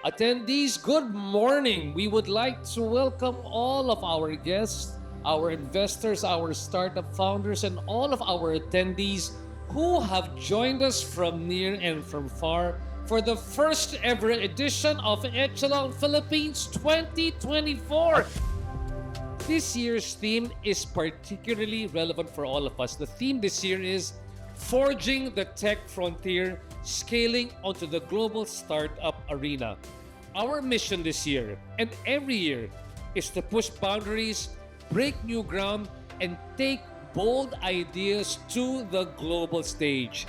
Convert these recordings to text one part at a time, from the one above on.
Attendees, good morning. We would like to welcome all of our guests, our investors, our startup founders, and all of our attendees who have joined us from near and from far for the first ever edition of Echelon Philippines 2024. This year's theme is particularly relevant for all of us. The theme this year is Forging the Tech Frontier, Scaling onto the Global Startup Arena. Our mission this year and every year is to push boundaries, break new ground, and take bold ideas to the global stage.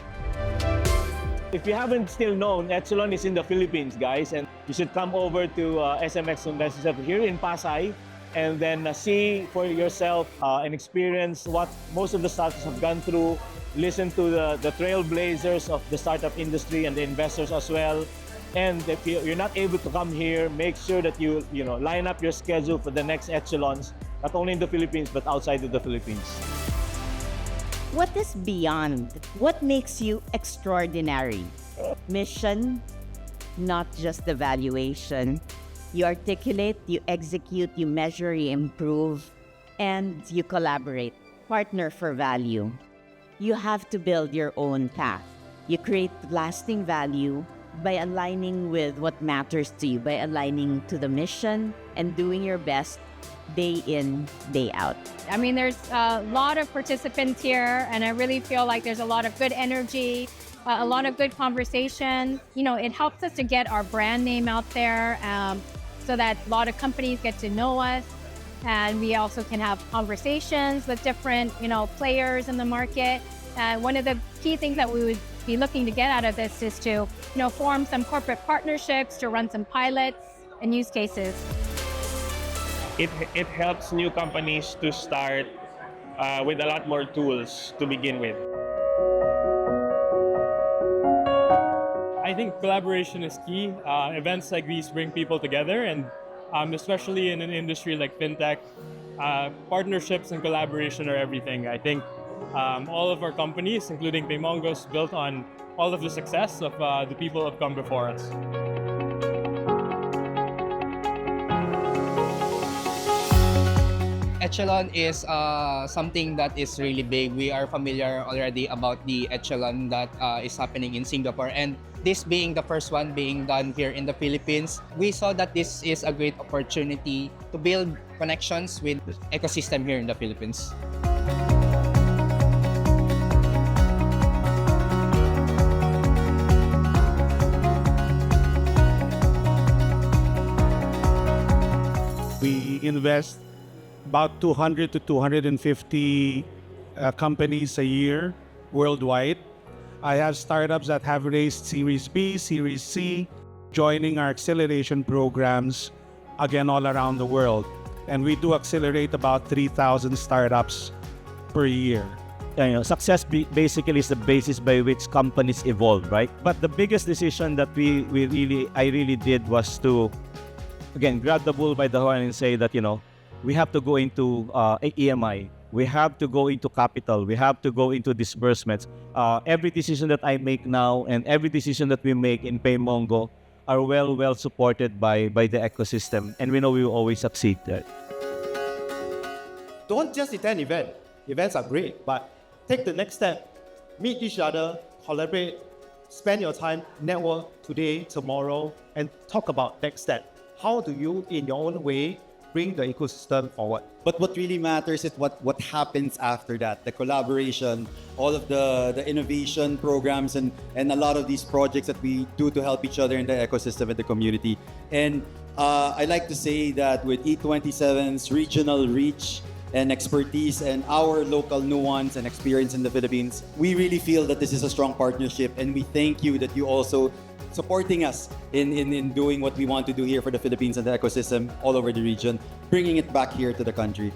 If you haven't still known, Echelon is in the Philippines, guys, and you should come over to SMX Investors here in Pasay and then see for yourself and experience what most of the startups have gone through, listen to the trailblazers of the startup industry and the investors as well. And if you're not able to come here, make sure that you line up your schedule for the next Echelons, not only in the Philippines, but outside of the Philippines. What is beyond? What makes you extraordinary? Mission, not just the valuation. You articulate, you execute, you measure, you improve, and you collaborate. Partner for value. You have to build your own path. You create lasting value by aligning with what matters to you, by aligning to the mission and doing your best day in, day out. I mean, there's a lot of participants here, and I really feel like there's a lot of good energy, a lot of good conversation. It helps us to get our brand name out there so that a lot of companies get to know us, and we also can have conversations with different, players in the market. One of the key things that we would be looking to get out of this is to, form some corporate partnerships to run some pilots and use cases. It helps new companies to start with a lot more tools to begin with. I think collaboration is key. Events like these bring people together, and especially in an industry like fintech, partnerships and collaboration are everything. I think all of our companies, including Paymongo's, built on all of the success of the people who have come before us. Echelon is something that is really big. We are familiar already about the Echelon that is happening in Singapore, and this being the first one being done here in the Philippines, we saw that this is a great opportunity to build connections with the ecosystem here in the Philippines. We invest about 200 to 250 companies a year worldwide. I have startups that have raised Series B, Series C, joining our acceleration programs again all around the world. And we do accelerate about 3,000 startups per year. Success basically is the basis by which companies evolve, right? But the biggest decision that I really did was to, again, grab the bull by the horn and say that, we have to go into EMI. We have to go into capital. We have to go into disbursements. Every decision that I make now and every decision that we make in Paymongo are well supported by the ecosystem. And we know we will always succeed there. Don't just attend events. Events are great, but take the next step. Meet each other, collaborate, spend your time, network today, tomorrow, and talk about next step. How do you, in your own way, bring the ecosystem forward? But what really matters is what happens after that, the collaboration, all of the innovation programs and a lot of these projects that we do to help each other in the ecosystem and the community. And I like to say that with E27's regional reach and expertise and our local nuance and experience in the Philippines, we really feel that this is a strong partnership, and we thank you that you also supporting us in doing what we want to do here for the Philippines and the ecosystem all over the region, bringing it back here to the country.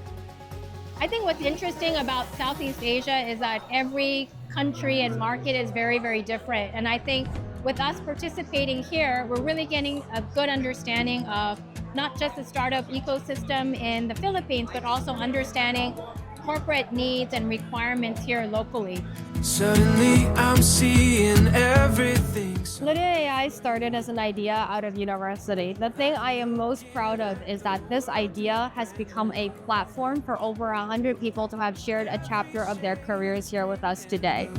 I think what's interesting about Southeast Asia is that every country and market is very, very different. And I think with us participating here, we're really getting a good understanding of not just the startup ecosystem in the Philippines, but also understanding corporate needs and requirements here locally. Suddenly I'm seeing everything. Literal guys started as an idea out of university. The thing I am most proud of is that this idea has become a platform for over 100 people to have shared a chapter of their careers here with us today.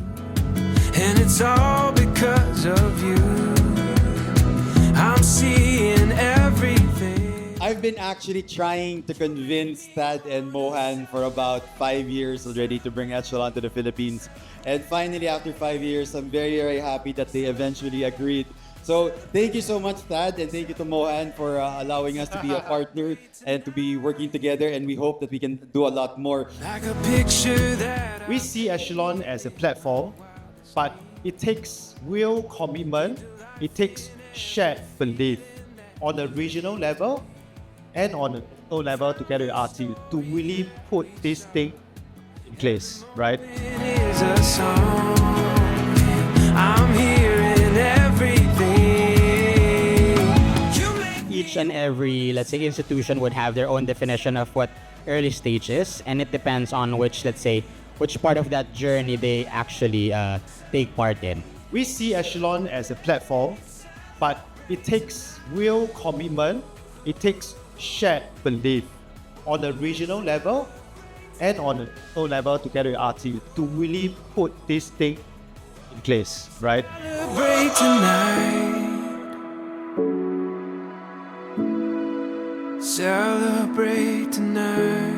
And it's all because of you. I'm seeing everything. I've been actually trying to convince Thad and Mohan for about 5 years already to bring Echelon to the Philippines. And finally, after 5 years, I'm very, very happy that they eventually agreed. So thank you so much, Thad, and thank you to Mohan for allowing us to be a partner and to be working together. And we hope that we can do a lot more. Like a picture that We see Echelon as a platform, but it takes real commitment, it takes shared belief on a regional level and on a local level together with RT to really put this thing in place, right? is a song. I'm hearing everything. You make Each and every, let's say, institution would have their own definition of what early stage is, and it depends on which, let's say, which part of that journey they actually take part in. We see Echelon as a platform, but it takes real commitment, it takes shared belief on a regional level and on a local level together with RT to really put this thing in place, right? celebrate tonight. Celebrate tonight.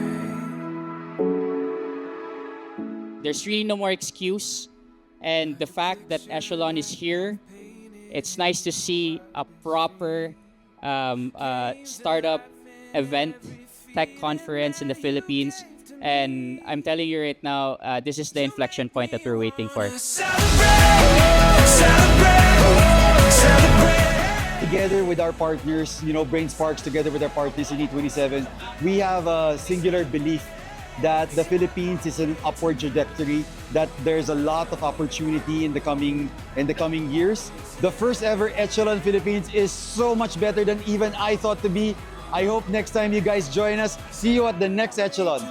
There's really no more excuse, and the fact that Echelon is here, it's nice to see a proper startup event, tech conference in the Philippines. And I'm telling you right now, this is the inflection point that we're waiting for. Celebrate, celebrate, celebrate. Together with our partners, Brain Sparks, together with our partners in E27, we have a singular belief that the Philippines is an upward trajectory, that there's a lot of opportunity in the coming years. The first ever Echelon Philippines is so much better than even I thought to be. I hope next time you guys join us. See you at the next Echelon.